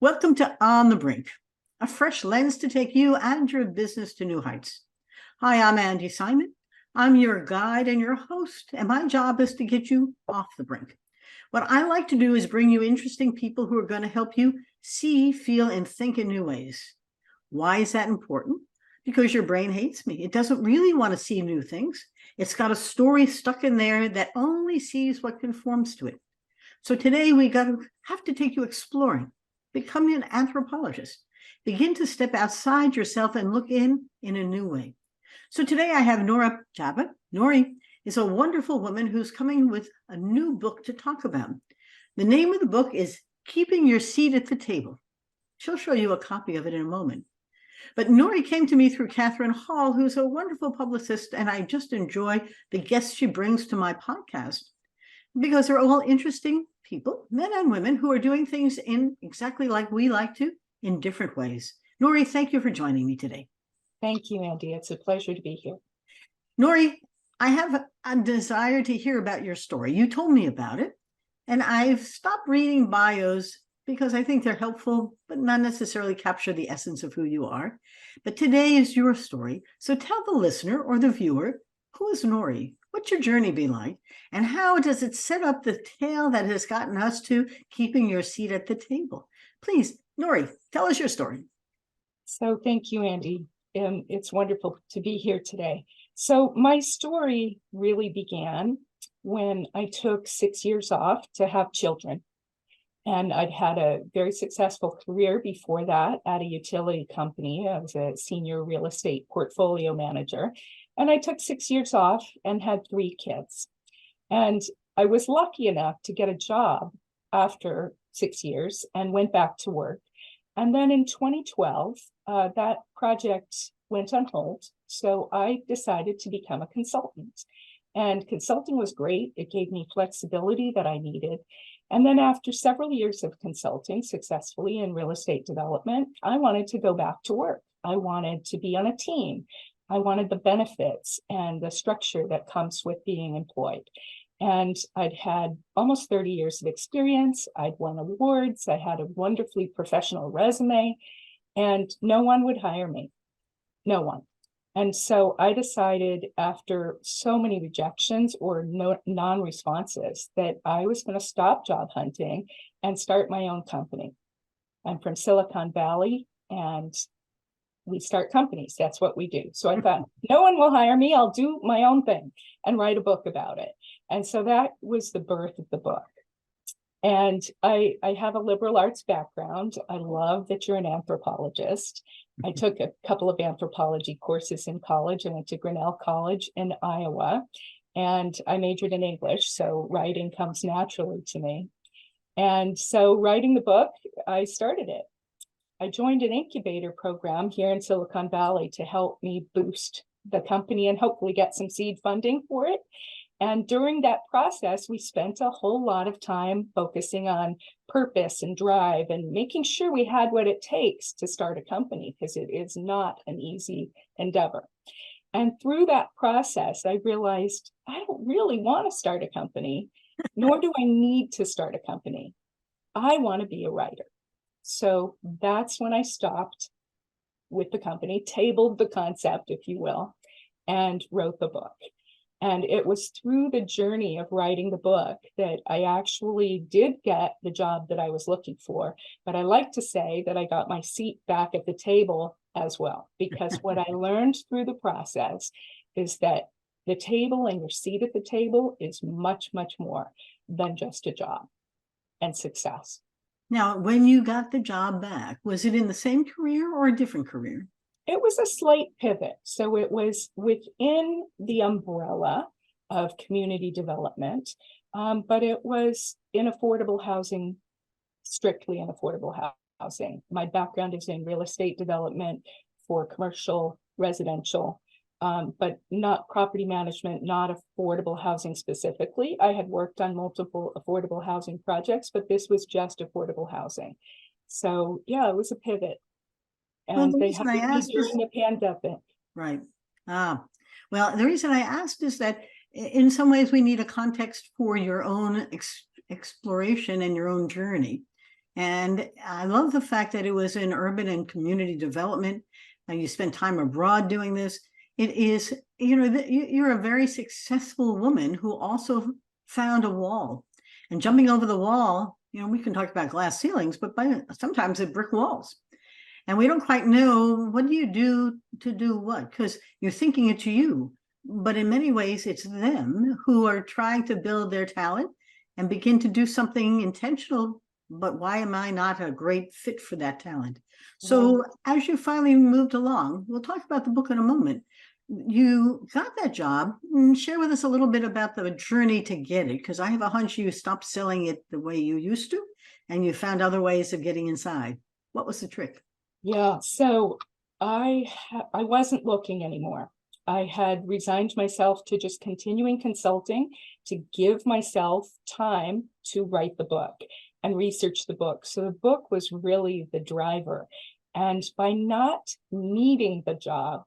Welcome to On the Brink, a fresh lens to take you and your business to new heights. Hi, I'm Andi Simon. I'm your guide and your host, and my job is to get you off the brink. What I like to do is bring you interesting people who are going to help you see, feel, and think in new ways. Why is that important? Because your brain hates me. It doesn't really want to see new things. It's got a story stuck in there that only sees what conforms to it. So today we have to take you exploring. Become an anthropologist. Begin to step outside yourself and look in a new way. So today I have Jabba. Nori is a wonderful woman who's coming with a new book to talk about. The name of the book is Keeping Your Seat at the Table. She'll show you a copy of it in a moment. But Nori came to me through Catherine Hall, who's a wonderful publicist, and I just enjoy the guests she brings to my podcast because they're all interesting people, men and women, who are doing things in exactly like we like to, in different ways. Nori, thank you for joining me today. Thank you, Andi. It's a pleasure to be here. Nori, I have a desire to hear about your story. You told me about it, and I've stopped reading bios because I think they're helpful, but not necessarily capture the essence of who you are. But today is your story. So tell the listener or the viewer, who is Nori? What's your journey be like? And how does it set up the tale that has gotten us to keeping your seat at the table? Please, Nori, tell us your story. So thank you, Andi. It's wonderful to be here today. So my story really began when I took 6 years off to have children. And I'd had a very successful career before that at a utility company. I was a senior real estate portfolio manager. And I took 6 years off and had 3 kids. And I was lucky enough to get a job after 6 years and went back to work. And then in 2012, that project went on hold. So I decided to become a consultant. And consulting was great. It gave me flexibility that I needed. And then after several years of consulting successfully in real estate development, I wanted to go back to work. I wanted to be on a team. I wanted the benefits and the structure that comes with being employed. And I'd had almost 30 years of experience. I'd won awards. I had a wonderfully professional resume, and no one would hire me. No one. And so I decided after so many rejections or non-responses that I was going to stop job hunting and start my own company. I'm from Silicon Valley, and we start companies. That's what we do. So I thought, no one will hire me. I'll do my own thing and write a book about it. And so that was the birth of the book. And I have a liberal arts background. I love that you're an anthropologist. I took a couple of anthropology courses in college. I went to Grinnell College in Iowa, and I majored in English. So writing comes naturally to me. And so writing the book, I started it. I joined an incubator program here in Silicon Valley to help me boost the company and hopefully get some seed funding for it. And during that process, we spent a whole lot of time focusing on purpose and drive and making sure we had what it takes to start a company, because it is not an easy endeavor. And through that process, I realized I don't really want to start a company, nor do I need to start a company. I want to be a writer. So that's when I stopped with the company, tabled the concept, if you will, and wrote the book. And it was through the journey of writing the book that I actually did get the job that I was looking for. But I like to say that I got my seat back at the table as well, because what I learned through the process is that the table and your seat at the table is much, much more than just a job and success. Now, when you got the job back, was it in the same career or a different career? It was a slight pivot. So it was within the umbrella of community development, but it was in affordable housing, strictly in affordable housing. My background is in real estate development for commercial, residential, but not property management, not affordable housing specifically. I had worked on multiple affordable housing projects, but this was just affordable housing. So yeah, it was a pivot. And they had to during the pandemic. Right. Well, the reason I asked is that in some ways we need a context for your own exploration and your own journey. And I love the fact that it was in urban and community development, and you spent time abroad doing this. It is, you're a very successful woman who also found a wall. And jumping over the wall, we can talk about glass ceilings, but sometimes they're brick walls. And we don't quite know, what do you do to do what? Because you're thinking it's you, but in many ways it's them who are trying to build their talent and begin to do something intentional. But why am I not a great fit for that talent? So as you finally moved along, we'll talk about the book in a moment. You got that job. Share with us a little bit about the journey to get it, because I have a hunch you stopped selling it the way you used to, and you found other ways of getting inside. What was the trick? Yeah, so I wasn't looking anymore. I had resigned myself to just continuing consulting to give myself time to write the book and research the book. So the book was really the driver. And by not needing the job,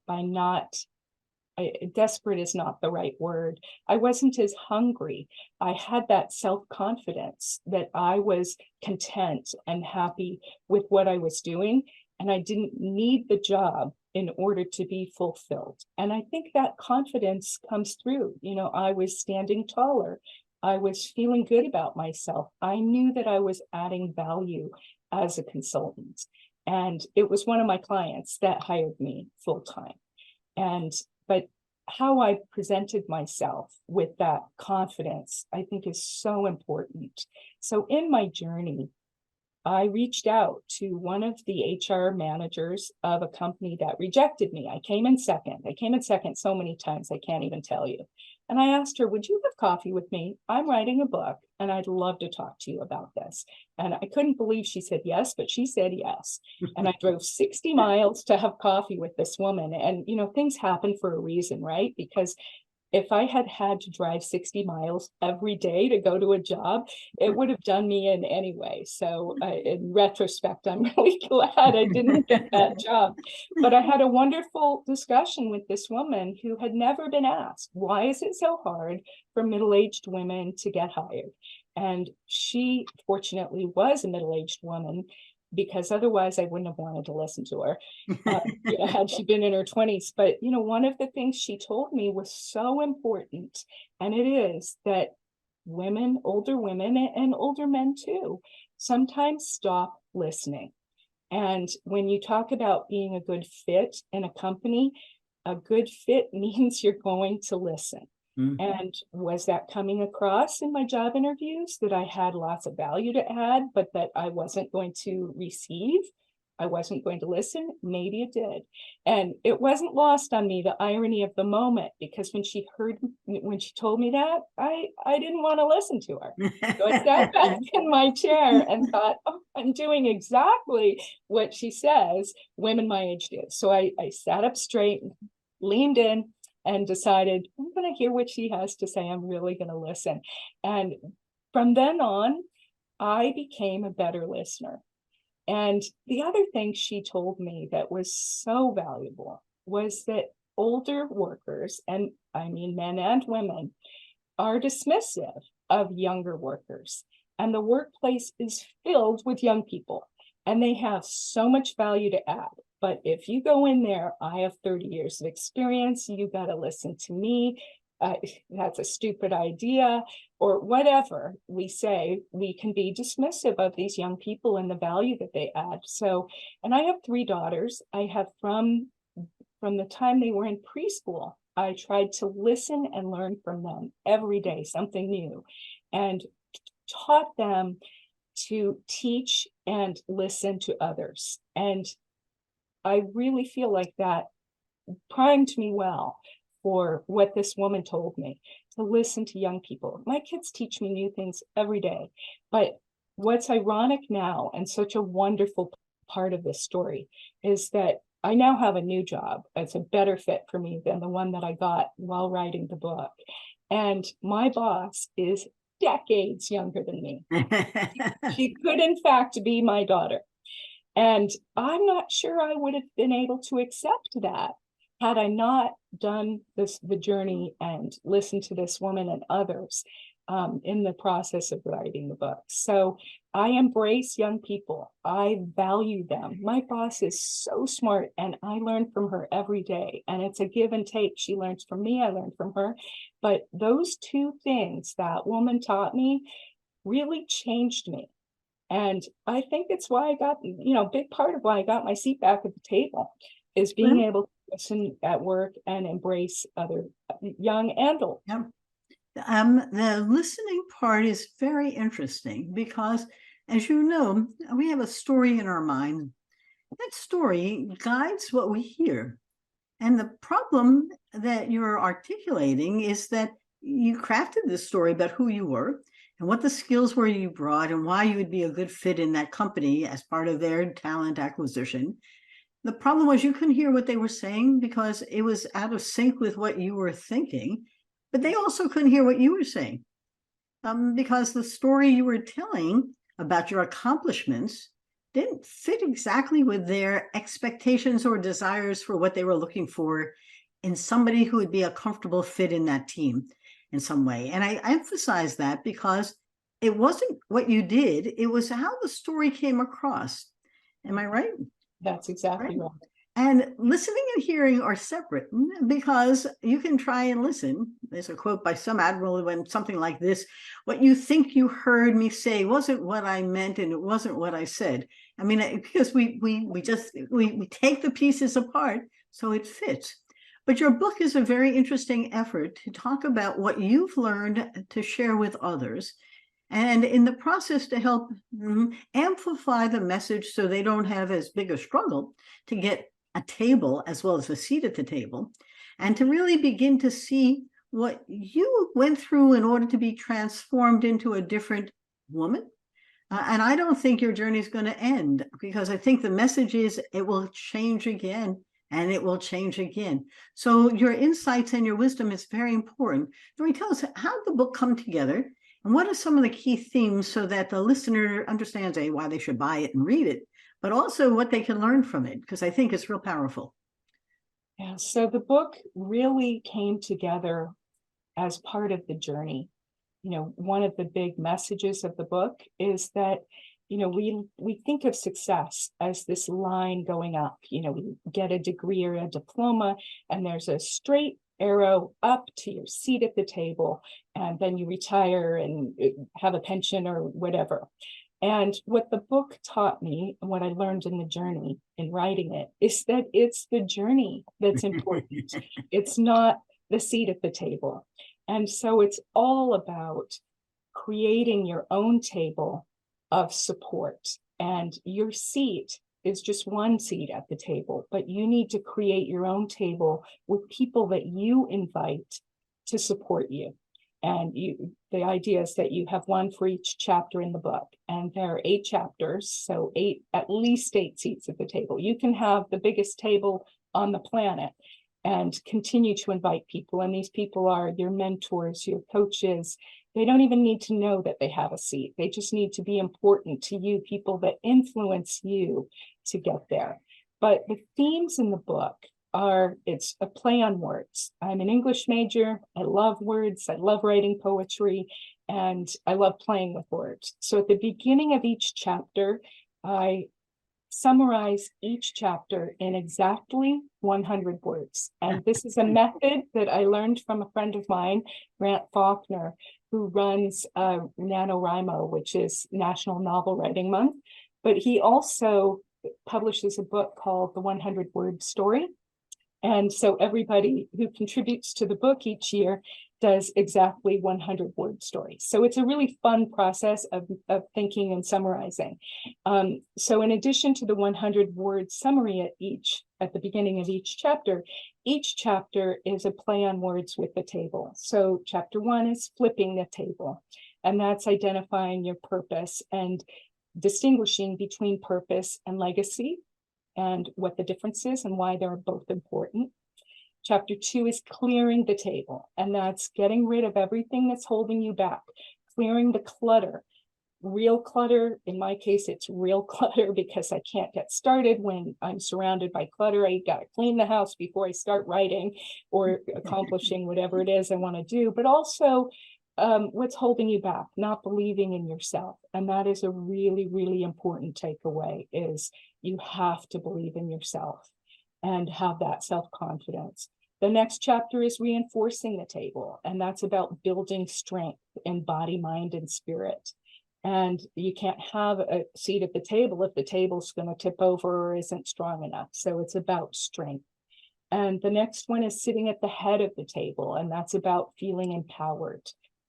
desperate is not the right word. I wasn't as hungry. I had that self-confidence that I was content and happy with what I was doing. And I didn't need the job in order to be fulfilled. And I think that confidence comes through. I was standing taller. I was feeling good about myself. I knew that I was adding value as a consultant. And it was one of my clients that hired me full time. But how I presented myself with that confidence, I think, is so important. So in my journey, I reached out to one of the HR managers of a company that rejected me. I came in second. So many times, I can't even tell you. And I asked her, would you have coffee with me? I'm writing a book and I'd love to talk to you about this. And I couldn't believe she said yes, but she said yes. And I drove 60 miles to have coffee with this woman. And, things happen for a reason, right? Because if I had to drive 60 miles every day to go to a job, it would have done me in anyway. So in retrospect, I'm really glad I didn't get that job. But I had a wonderful discussion with this woman who had never been asked, why is it so hard for middle-aged women to get hired? And she fortunately was a middle-aged woman, because otherwise I wouldn't have wanted to listen to her had she been in her 20s. But, one of the things she told me was so important, and it is that women, older women and older men too, sometimes stop listening. And when you talk about being a good fit in a company, a good fit means you're going to listen. And was that coming across in my job interviews, that I had lots of value to add, but that I wasn't going to receive? I wasn't going to listen? Maybe it did. And it wasn't lost on me, the irony of the moment, because when she told me that, I didn't want to listen to her. So I sat back in my chair and thought, oh, I'm doing exactly what she says women my age do. So I sat up straight, leaned in, and decided, I'm going to hear what she has to say. I'm really going to listen. And from then on, I became a better listener. And the other thing she told me that was so valuable was that older workers, and I mean men and women, are dismissive of younger workers. And the workplace is filled with young people, and they have so much value to add. But if you go in there, I have 30 years of experience, you got to listen to me. That's a stupid idea, or whatever we say, we can be dismissive of these young people and the value that they add. So, and I have 3 daughters. I have from the time they were in preschool, I tried to listen and learn from them every day, something new, and taught them to teach and listen to others. And I really feel like that primed me well for what this woman told me, to listen to young people. My kids teach me new things every day. But what's ironic now, and such a wonderful part of this story, is that I now have a new job. It's a better fit for me than the one that I got while writing the book. And my boss is decades younger than me. She could, in fact, be my daughter. And I'm not sure I would have been able to accept that had I not done the journey and listened to this woman and others. in the process of writing the book. So I embrace young people. I value them. My boss is so smart, and I learn from her every day. And it's a give and take. She learns from me, I learn from her. But those two things that woman taught me really changed me. And I think it's why I got, big part of why I got my seat back at the table is being able to listen at work and embrace other young and old. Yeah. The listening part is very interesting because, as you know, we have a story in our mind. That story guides what we hear. And the problem that you're articulating is that you crafted this story about who you were and what the skills were you brought and why you would be a good fit in that company as part of their talent acquisition. The problem was you couldn't hear what they were saying because it was out of sync with what you were thinking, but they also couldn't hear what you were saying because the story you were telling about your accomplishments didn't fit exactly with their expectations or desires for what they were looking for in somebody who would be a comfortable fit in that team in some way. And I emphasize that because it wasn't what you did, it was how the story came across. Am I right? That's exactly right. And listening and hearing are separate because you can try and listen. There's a quote by some admiral when something like this, what you think you heard me say wasn't what I meant and it wasn't what I said. I mean, because we take the pieces apart so it fits. But your book is a very interesting effort to talk about what you've learned to share with others. And in the process to help amplify the message so they don't have as big a struggle to get a table as well as a seat at the table, and to really begin to see what you went through in order to be transformed into a different woman. And I don't think your journey is going to end because I think the message is it will change again and it will change again. So your insights and your wisdom is very important. Nori, tell us, how did the book come together? And what are some of the key themes so that the listener understands why they should buy it and read it, but also what they can learn from it? Because I think it's real powerful. Yeah, so the book really came together as part of the journey. One of the big messages of the book is that, we think of success as this line going up. We get a degree or a diploma, and there's a straight arrow up to your seat at the table, and then you retire and have a pension or whatever. And what the book taught me and what I learned in the journey in writing it is that it's the journey that's important. It's not the seat at the table. And so it's all about creating your own table of support. And your seat is just one seat at the table, but you need to create your own table with people that you invite to support you. And the idea is that you have one for each chapter in the book, and there are 8 chapters, so at least 8 seats at the table. You can have the biggest table on the planet and continue to invite people. And these people are your mentors, your coaches. They don't even need to know that they have a seat. They just need to be important to you, people that influence you to get there. But the themes in the book it's a play on words. I'm an English major. I love words. I love writing poetry, and I love playing with words. So at the beginning of each chapter, I summarize each chapter in exactly 100 words. And this is a method that I learned from a friend of mine, Grant Faulkner, who runs NaNoWriMo, which is National Novel Writing Month. But he also publishes a book called The 100 Word Story. And so everybody who contributes to the book each year does exactly 100 word stories. So it's a really fun process of thinking and summarizing. So in addition to the 100 word summary at the beginning of each chapter is a play on words with the table. So chapter 1 is flipping the table, and that's identifying your purpose and distinguishing between purpose and legacy, and what the difference is and why they're both important. Chapter 2 is clearing the table, and that's getting rid of everything that's holding you back, clearing the clutter. Real clutter, in my case, it's real clutter because I can't get started when I'm surrounded by clutter. I got to clean the house before I start writing or accomplishing whatever it is I want to do. But also what's holding you back, not believing in yourself. And that is a really, really important takeaway, is you have to believe in yourself and have that self-confidence. The next chapter is reinforcing the table, and that's about building strength in body, mind, and spirit. And you can't have a seat at the table if the table's going to tip over or isn't strong enough. So it's about strength. And the next one is sitting at the head of the table, and that's about feeling empowered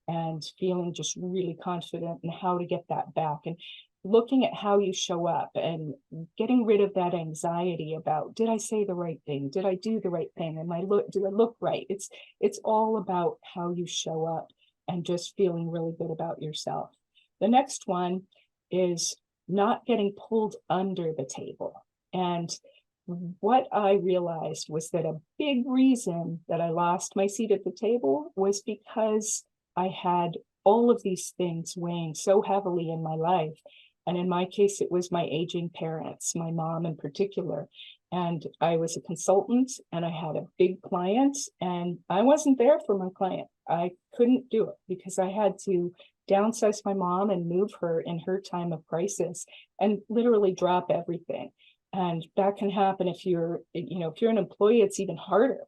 and feeling just really confident in how to get that back, and looking at how you show up and getting rid of that anxiety about, did I say the right thing? Did I do the right thing? Do I look right? It's all about how you show up and just feeling really good about yourself. The next one is not getting pulled under the table. And what I realized was that a big reason that I lost my seat at the table was because I had all of these things weighing so heavily in my life. And in my case, it was my aging parents, my mom in particular. And I was a consultant and I had a big client, and I wasn't there for my client. I couldn't do it because I had to downsize my mom and move her in her time of crisis and literally drop everything. And that can happen if you're an employee. It's even harder,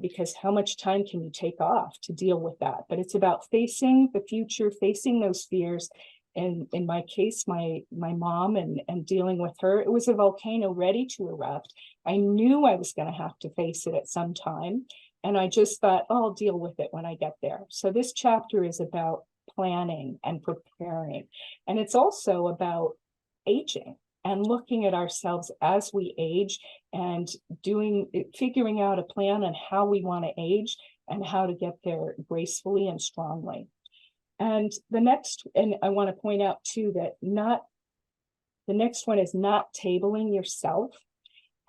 because how much time can you take off to deal with that? But it's about facing the future, facing those fears. And in my case, my mom, and dealing with her, it was a volcano ready to erupt. I knew I was going to have to face it at some time. And I just thought, oh, I'll deal with it when I get there. So this chapter is about planning and preparing. And it's also about aging and looking at ourselves as we age and figuring out a plan on how we want to age and how to get there gracefully and strongly. And I want to point out too that the next one is not tabling yourself.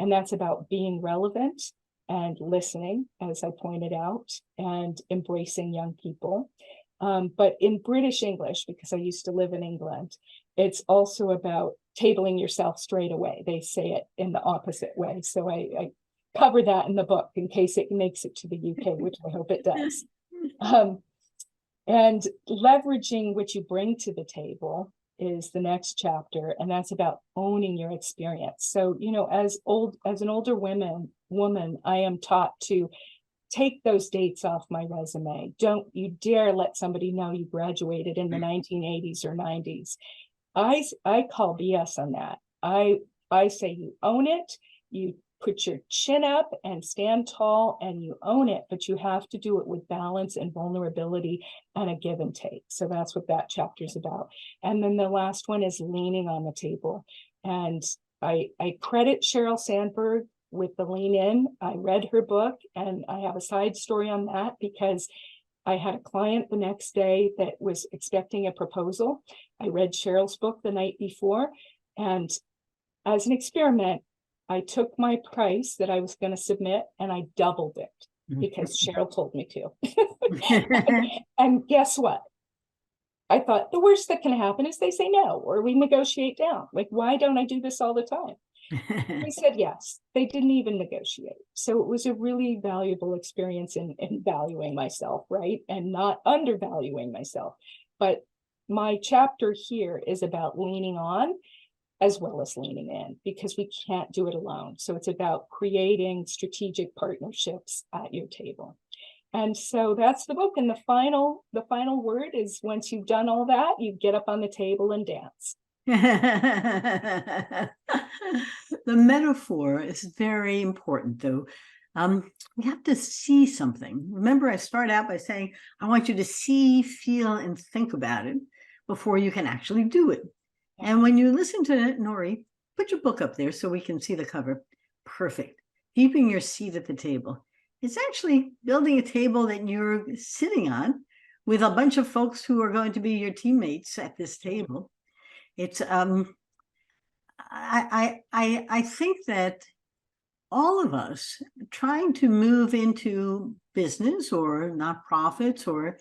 And that's about being relevant and listening, as I pointed out, and embracing young people. But in British English, because I used to live in England, it's also about tabling yourself straight away. They say it in the opposite way. So I cover that in the book in case it makes it to the UK, which I hope it does. And leveraging what you bring to the table is the next chapter, and that's about owning your experience. So, as an older woman, I am taught to take those dates off my resume. Don't you dare let somebody know you graduated in the 1980s or 90s. I call BS on that. I say you own it, you put your chin up and stand tall and you own it, but you have to do it with balance and vulnerability and a give and take. So that's what that chapter is about. And then the last one is leaning on the table. And I credit Sheryl Sandberg with the lean in. I read her book, and I have a side story on that because I had a client the next day that was expecting a proposal. I read Cheryl's book the night before, and as an experiment, I took my price that I was going to submit and I doubled it because Sheryl told me to. And guess what? I thought the worst that can happen is they say no, or we negotiate down. Like, why don't I do this all the time? They said yes. They didn't even negotiate. So it was a really valuable experience in valuing myself, right? And not undervaluing myself. But my chapter here is about leaning on as well as leaning in, because we can't do it alone. So it's about creating strategic partnerships at your table. And so that's the book. And the final word is, once you've done all that, you get up on the table and dance. The metaphor is very important, though. We have to see something. Remember, I start out by saying, I want you to see, feel, and think about it before you can actually do it. And when you listen to Nori, put your book up there so we can see the cover. Perfect. Keeping your seat at the table. It's actually building a table that you're sitting on with a bunch of folks who are going to be your teammates at this table. It's I think that all of us trying to move into business or nonprofits or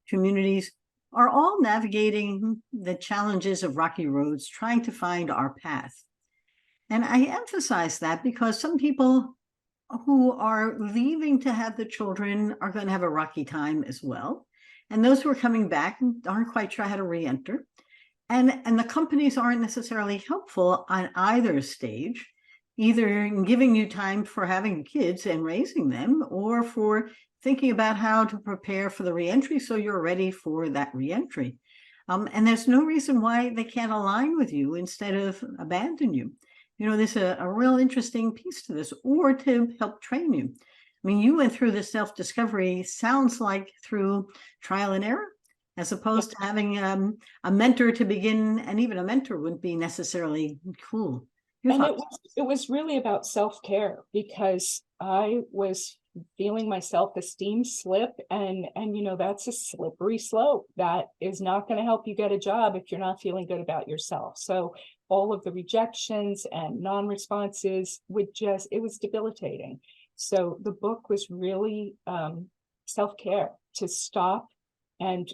communities are all navigating the challenges of rocky roads, trying to find our path. And I emphasize that because some people who are leaving to have the children are going to have a rocky time as well. And those who are coming back aren't quite sure how to re-enter. And the companies aren't necessarily helpful on either stage, either in giving you time for having kids and raising them, or for thinking about how to prepare for the reentry so you're ready for that reentry. And there's no reason why they can't align with you instead of abandon you. There's a real interesting piece to this, or to help train you. I mean, you went through this self-discovery, sounds like through trial and error, as opposed to having a mentor to begin, and even a mentor wouldn't be necessarily cool. And it was really about self-care, because I was feeling my self-esteem slip, and that's a slippery slope that is not going to help you get a job if you're not feeling good about yourself. So all of the rejections and non-responses it was debilitating. So the book was really self-care, to stop and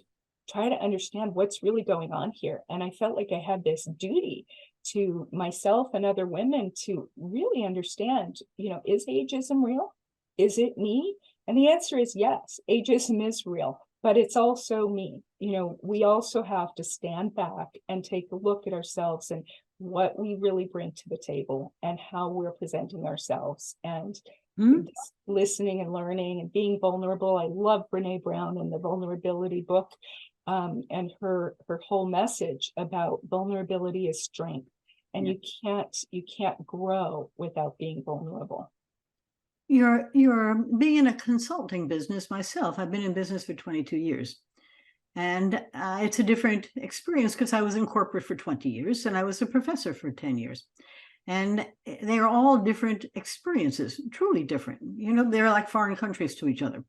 try to understand what's really going on here. And I felt like I had this duty to myself and other women to really understand, is ageism real? Is it me? And the answer is yes, ageism is real, but it's also me. We also have to stand back and take a look at ourselves and what we really bring to the table and how we're presenting ourselves, and listening and learning and being vulnerable. I love Brene Brown in the Vulnerability book, and her whole message about vulnerability is strength, and you can't grow without being vulnerable. You're being in a consulting business. Myself, I've been in business for 22 years, and it's a different experience because I was in corporate for 20 years and I was a professor for 10 years. And they're all different experiences, truly different. They're like foreign countries to each other.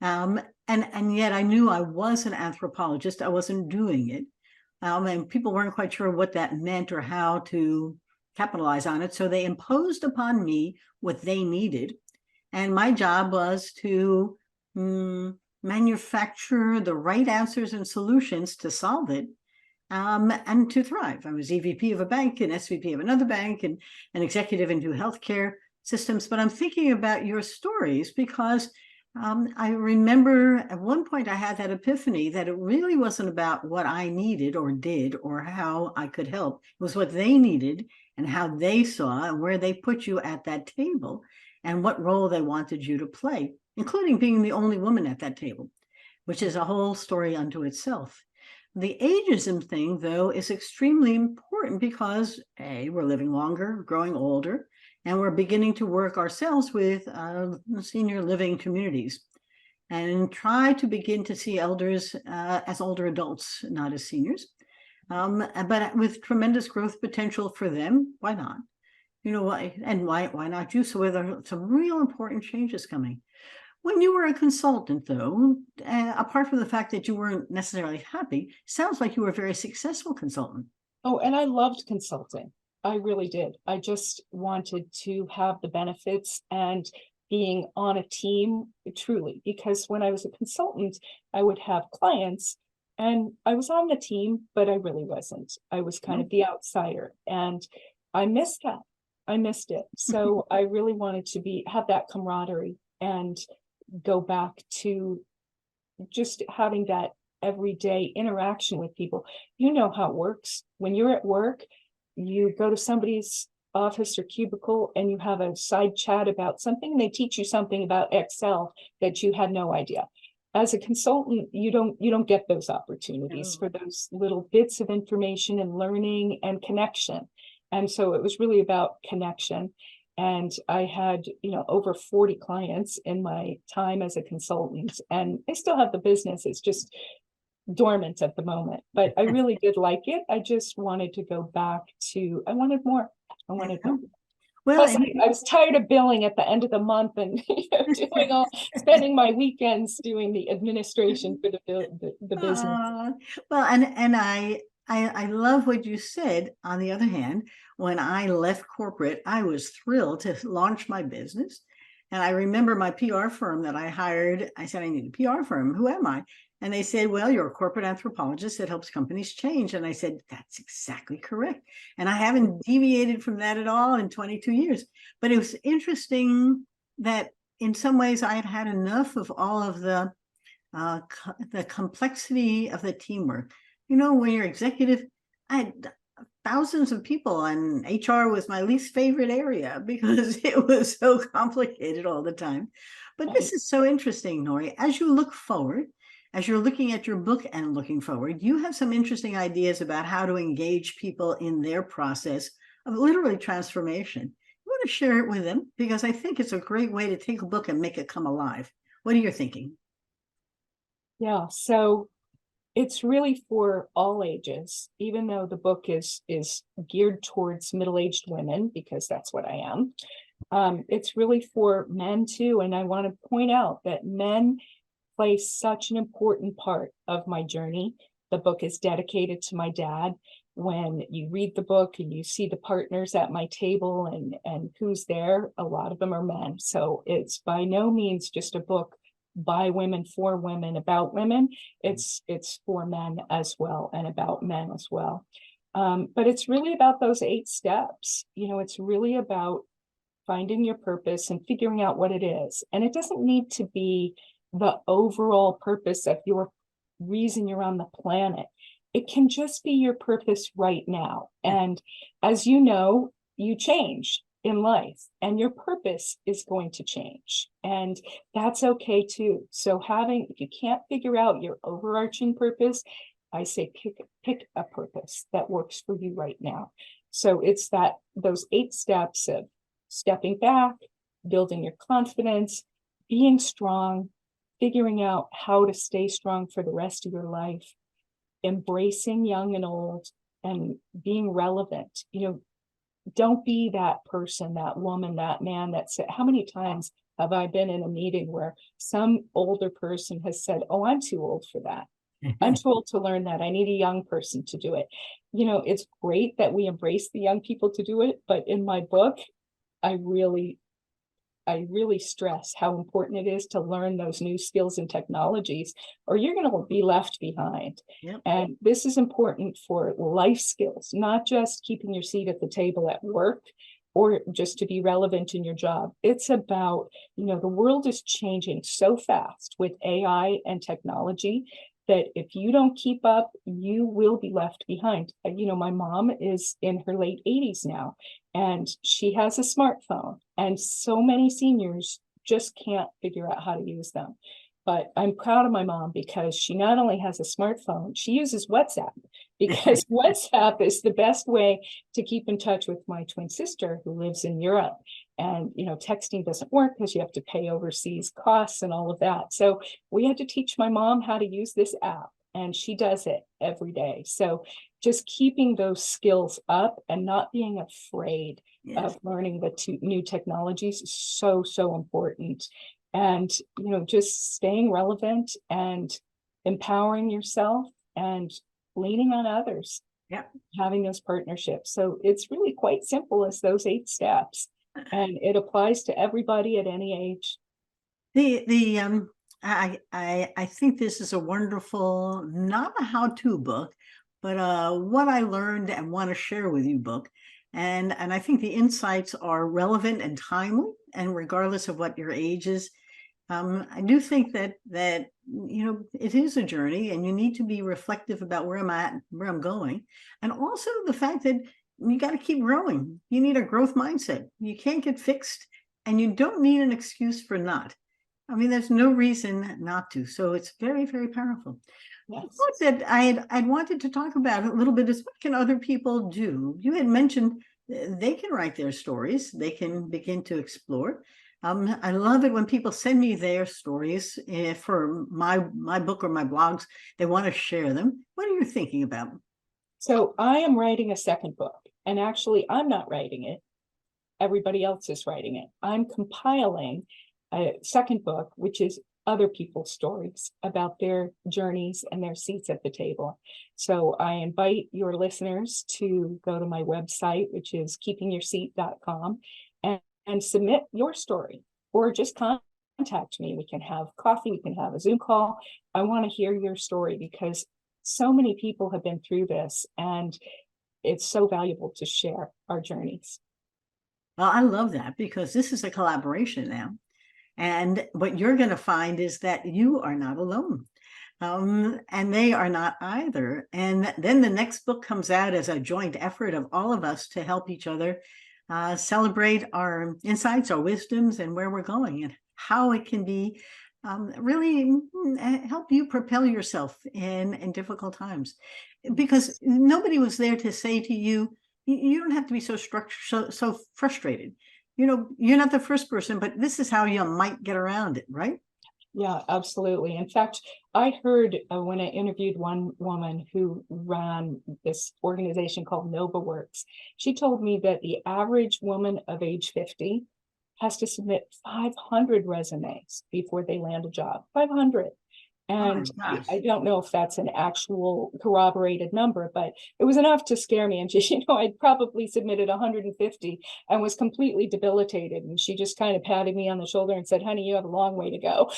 And yet I knew I was an anthropologist. I wasn't doing it. And people weren't quite sure what that meant or how to capitalize on it. So they imposed upon me what they needed. And my job was to manufacture the right answers and solutions to solve it. And to thrive. I was EVP of a bank, and SVP of another bank, and an executive into healthcare systems. But I'm thinking about your stories because I remember at one point I had that epiphany that it really wasn't about what I needed or did or how I could help. It was what they needed and how they saw and where they put you at that table and what role they wanted you to play, including being the only woman at that table, which is a whole story unto itself. The ageism thing, though, is extremely important because, A, we're living longer, growing older, and we're beginning to work ourselves with senior living communities and try to begin to see elders as older adults, not as seniors, but with tremendous growth potential for them. Why not? Why not you? So there are some real important changes coming. When you were a consultant, though, apart from the fact that you weren't necessarily happy, sounds like you were a very successful consultant. Oh, and I loved consulting. I really did. I just wanted to have the benefits and being on a team, truly, because when I was a consultant, I would have clients and I was on the team, but I really wasn't. I was kind of the outsider, and I missed that. I missed it. So I really wanted to have that camaraderie and go back to just having that everyday interaction with people. You know how it works. When you're at work, you go to somebody's office or cubicle and you have a side chat about something, and they teach you something about Excel that you had no idea. As a consultant, you don't get those opportunities for those little bits of information and learning and connection. And so it was really about connection. And I had, over 40 clients in my time as a consultant, and I still have the business. It's just dormant at the moment, but I really did like it. I just wanted to go back I wanted more. I wanted more. Well, plus, I was tired of billing at the end of the month and spending my weekends doing the administration for the business. Well, and I love what you said. On the other hand, when I left corporate, I was thrilled to launch my business. And I remember my PR firm that I hired. I said, I need a PR firm. Who am I? And they said, well, you're a corporate anthropologist that helps companies change. And I said, that's exactly correct. And I haven't deviated from that at all in 22 years. But it was interesting that in some ways I had had enough of all of the the complexity of the teamwork. You know, when you're executive, I had thousands of people, and HR was my least favorite area because it was so complicated all the time. But this is so interesting, Nori. As you look forward, as you're looking at your book and looking forward, you have some interesting ideas about how to engage people in their process of literally transformation. You want to share it with them? Because I think it's a great way to take a book and make it come alive. What are you thinking? Yeah, so it's really for all ages, even though the book is geared towards middle-aged women, because that's what I am. It's really for men too. And I want to point out that men play such an important part of my journey. The book is dedicated to my dad. When you read the book and you see the partners at my table and who's there, a lot of them are men. So it's by no means just a book by women, for women, about women. It's for men as well and about men as well. But it's really about those 8 steps. You know, it's really about finding your purpose and figuring out what it is. And it doesn't need to be the overall purpose of your reason you're on the planet. It can just be your purpose right now. And as you know, you change in life and your purpose is going to change. And that's okay too. So if you can't figure out your overarching purpose, I say pick a purpose that works for you right now. So it's those 8 steps of stepping back, building your confidence, being strong, figuring out how to stay strong for the rest of your life, embracing young and old, and being relevant. You know, don't be that person, that woman, that man that said, how many times have I been in a meeting where some older person has said, oh, I'm too old for that. I'm too old to learn that. I need a young person to do it. You know, it's great that we embrace the young people to do it, but in my book, I really stress how important it is to learn those new skills and technologies, or you're going to be left behind. Yep. And this is important for life skills, not just keeping your seat at the table at work or just to be relevant in your job. It's about, you know, the world is changing so fast with AI and technology that if you don't keep up, you will be left behind. You know, my mom is in her late 80s now, and she has a smartphone, and so many seniors just can't figure out how to use them. But I'm proud of my mom because she not only has a smartphone, she uses WhatsApp, because WhatsApp is the best way to keep in touch with my twin sister who lives in Europe. And, you know, texting doesn't work because you have to pay overseas costs and all of that. So we had to teach my mom how to use this app, and she does it every day. So just keeping those skills up and not being afraid of learning the new technologies is so, so important. And, you know, just staying relevant and empowering yourself and leaning on others, having those partnerships. So it's really quite simple as those 8 steps. And it applies to everybody at any age. I think this is a wonderful, not a how-to book, but what I learned and want to share with you book. And I think the insights are relevant and timely, and regardless of what your age is. I do think that you know, it is a journey, and you need to be reflective about where I'm at, where I'm going, and also the fact that you got to keep growing. You need a growth mindset. You can't get fixed, and you don't need an excuse for not. I mean, there's no reason not to. So it's very, very powerful. Yes. What that I'd wanted to talk about a little bit is, what can other people do? You had mentioned they can write their stories. They can begin to explore. I love it when people send me their stories for my book or my blogs. They want to share them. What are you thinking about? So I am writing a second book, and actually I'm not writing it. Everybody else is writing it. I'm compiling a second book, which is other people's stories about their journeys and their seats at the table. So I invite your listeners to go to my website, which is keepingyourseat.com, and submit your story, or just contact me. We can have coffee, we can have a Zoom call. I want to hear your story because so many people have been through this, and it's so valuable to share our journeys. Well, I love that, because this is a collaboration now. And what you're going to find is that you are not alone. And they are not either. And then the next book comes out as a joint effort of all of us to help each other celebrate our insights, our wisdoms, and where we're going, and how it can be really help you propel yourself in difficult times. Because nobody was there to say to you, you don't have to be so frustrated. You're not the first person, but this is how you might get around it, right? Yeah, absolutely. In fact, I heard when I interviewed one woman who ran this organization called NovaWorks, she told me that the average woman of age 50 has to submit 500 resumes before they land a job. 500. And I don't know if that's an actual corroborated number, but it was enough to scare me. And she, I'd probably submitted 150 and was completely debilitated. And she just kind of patted me on the shoulder and said, honey, you have a long way to go.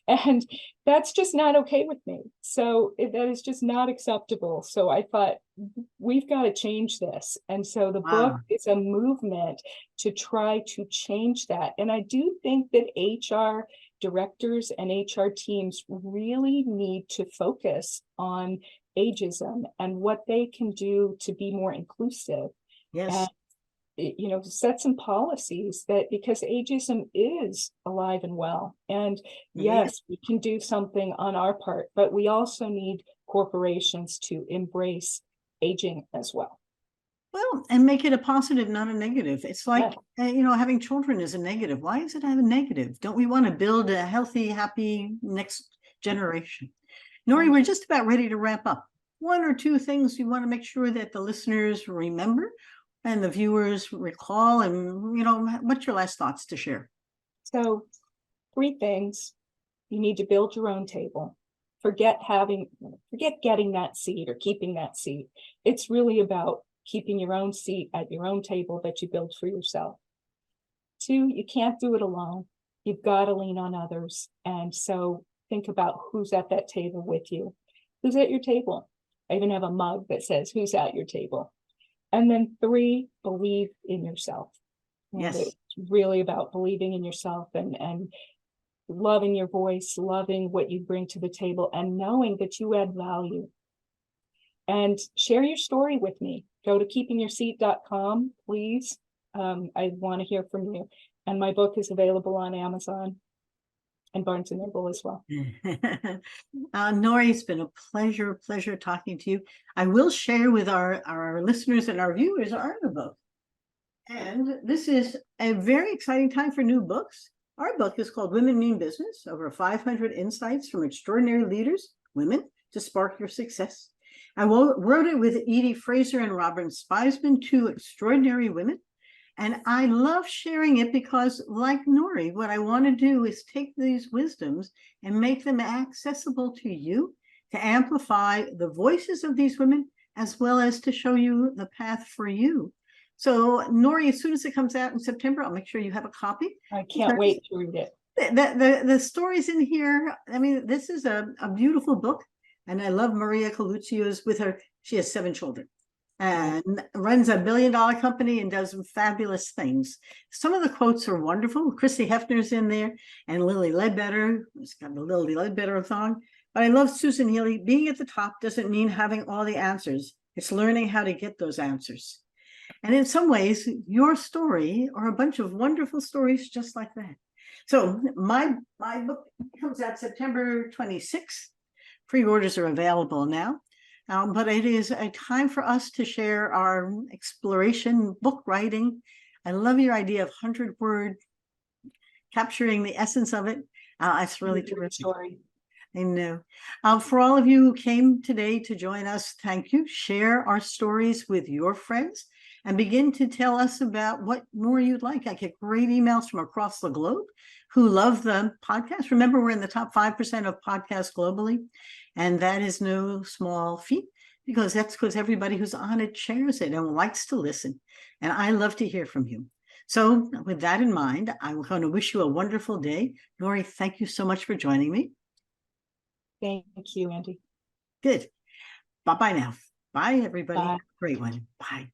And that's just not okay with me. So that is just not acceptable. So I thought, we've got to change this. And so the book is a movement to try to change that. And I do think that HR directors and HR teams really need to focus on ageism and what they can do to be more inclusive. Yes. And set some policies that, because ageism is alive and well. And yes, we can do something on our part, but we also need corporations to embrace aging as well. Well, and make it a positive, not a negative. It's like, having children is a negative. Why is it a negative? Don't we want to build a healthy, happy next generation? Nori, we're just about ready to wrap up. One or two things you want to make sure that the listeners remember and the viewers recall, and, what's your last thoughts to share? So 3 things. You need to build your own table. Forget getting that seat or keeping that seat. It's really about keeping your own seat at your own table that you build for yourself. 2, you can't do it alone. You've got to lean on others. And so think about who's at that table with you. Who's at your table? I even have a mug that says, who's at your table? And then 3, believe in yourself. Yes. It's really about believing in yourself and loving your voice, loving what you bring to the table, and knowing that you add value. And share your story with me. Go to keepingyourseat.com, please. I want to hear from you. And my book is available on Amazon and Barnes & Noble as well. Nori, it's been a pleasure talking to you. I will share with our listeners and our viewers our new book. And this is a very exciting time for new books. Our book is called Women Mean Business, over 500 insights from extraordinary leaders, women, to spark your success. I wrote it with Edie Fraser and Robin Spiesman, 2 extraordinary women. And I love sharing it because, like Nori, what I want to do is take these wisdoms and make them accessible to you, to amplify the voices of these women, as well as to show you the path for you. So, Nori, as soon as it comes out in September, I'll make sure you have a copy. I can't wait to read it. The stories in here, I mean, this is a beautiful book. And I love Maria Coluccio's with her. She has 7 children and runs a $1 billion company and does fabulous things. Some of the quotes are wonderful. Chrissy Hefner's in there and Lily Ledbetter. It's got the Lily Ledbetter song. But I love Susan Healy. Being at the top doesn't mean having all the answers. It's learning how to get those answers. And in some ways, your story are a bunch of wonderful stories just like that. So my book comes out September 26th. Pre-orders are available now, but it is a time for us to share our exploration, book writing. I love your idea of 100-word, capturing the essence of it. It's really terrific. Story. I know. For all of you who came today to join us, thank you. Share our stories with your friends and begin to tell us about what more you'd like. I get great emails from across the globe who love the podcast. Remember, we're in the top 5% of podcasts globally, and that is no small feat because everybody who's on it shares it and likes to listen. And I love to hear from you. So with that in mind, I'm going to wish you a wonderful day. Nori, thank you so much for joining me. Thank you, Andi. Good. Bye-bye now. Bye, everybody. Bye. Great one. Bye.